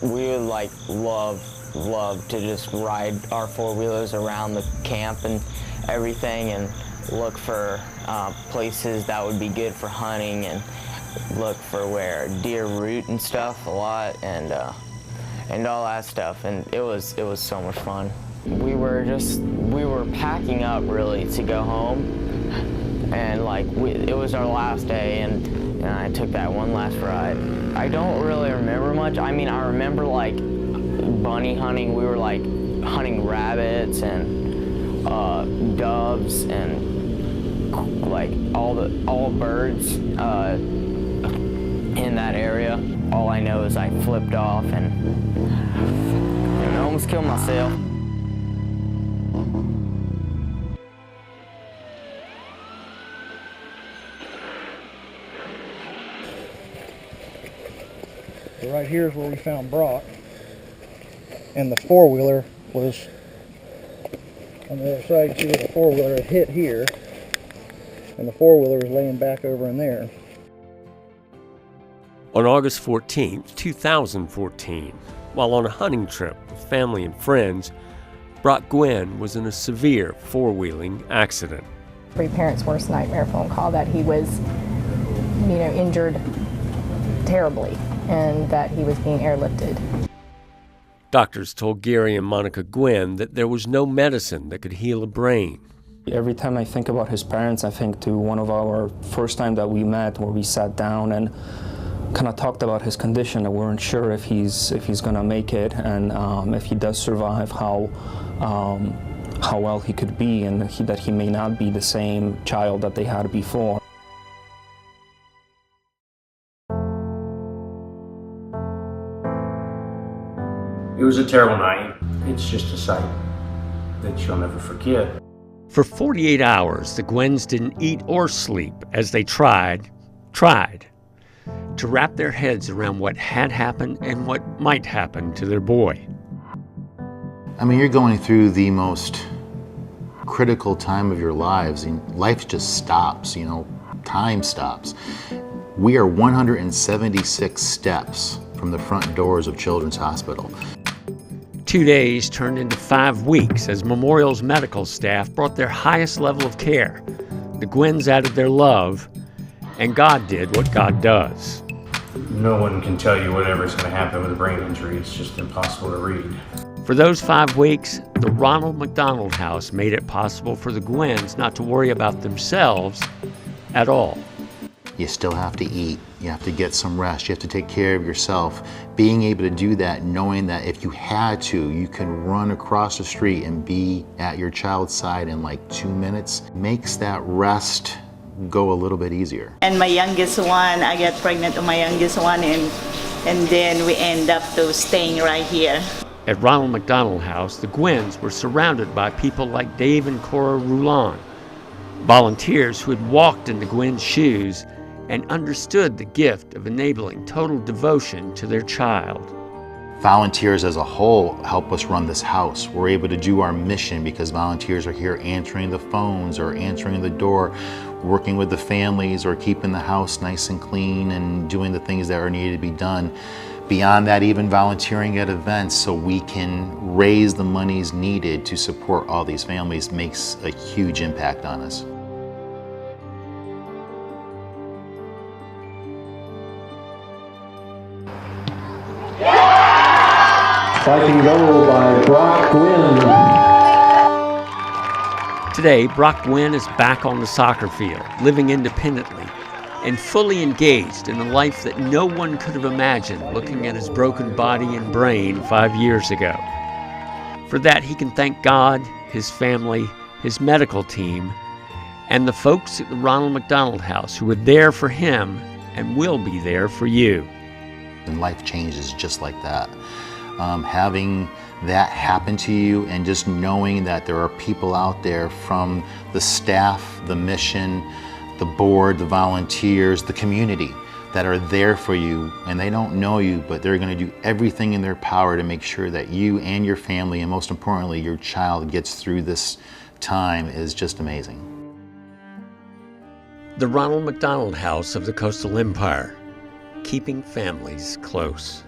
we would like love to just ride our four-wheelers around the camp and everything, and look for places that would be good for hunting, and look for where deer root and stuff a lot, and all that stuff. And it was so much fun. We were packing up really to go home, and like it was our last day, and I took that one last ride. I don't really remember much. I mean, I remember like bunny hunting. We were like hunting rabbits and doves and like all birds in that area. All I know is I flipped off and I almost killed myself. So right here is where we found Brock, and the four-wheeler was on the other side. You see where the four-wheeler had hit here, and the four-wheeler was laying back over in there. On August 14, 2014, while on a hunting trip with family and friends, Brock Gwynn was in a severe four-wheeling accident. Every parent's worst nightmare phone call that he was, injured terribly and that he was being airlifted. Doctors told Gary and Monica Gwynn that there was no medicine that could heal a brain. Every time I think about his parents, I think to one of our first time that we met, where we sat down and kind of talked about his condition, and we weren't sure if he's going to make it, and if he does survive, how well he could be, and that he may not be the same child that they had before. It was a terrible night. It's just a sight that you'll never forget. For 48 hours, the Gwynns didn't eat or sleep as they tried to wrap their heads around what had happened and what might happen to their boy. I mean, you're going through the most critical time of your lives, and life just stops, time stops. We are 176 steps from the front doors of Children's Hospital. 2 days turned into 5 weeks as Memorial's medical staff brought their highest level of care. The Gwynns added their love, and God did what God does. No one can tell you whatever's going to happen with a brain injury. It's just impossible to read. For those 5 weeks, the Ronald McDonald House made it possible for the Gwynns not to worry about themselves at all. You still have to eat. You have to get some rest. You have to take care of yourself. Being able to do that, knowing that if you had to, you can run across the street and be at your child's side in like 2 minutes, makes that rest go a little bit easier. And my youngest one, I got pregnant with my youngest one, and then we end up staying right here. At Ronald McDonald House, the Gwynns were surrounded by people like Dave and Cora Roulon, volunteers who had walked in the Gwynns' shoes and understood the gift of enabling total devotion to their child. Volunteers as a whole help us run this house. We're able to do our mission because volunteers are here answering the phones or answering the door, working with the families or keeping the house nice and clean and doing the things that are needed to be done. Beyond that, even volunteering at events so we can raise the monies needed to support all these families makes a huge impact on us. Fighting goal by Brock Gwynn. Today, Brock Gwynn is back on the soccer field, living independently and fully engaged in a life that no one could have imagined looking at his broken body and brain 5 years ago. For that, he can thank God, his family, his medical team, and the folks at the Ronald McDonald House who were there for him and will be there for you. And life changes just like that. Having that happen to you and just knowing that there are people out there from the staff, the mission, the board, the volunteers, the community that are there for you, and they don't know you, but they're going to do everything in their power to make sure that you and your family, and most importantly, your child gets through this time is just amazing. The Ronald McDonald House of the Coastal Empire, keeping families close.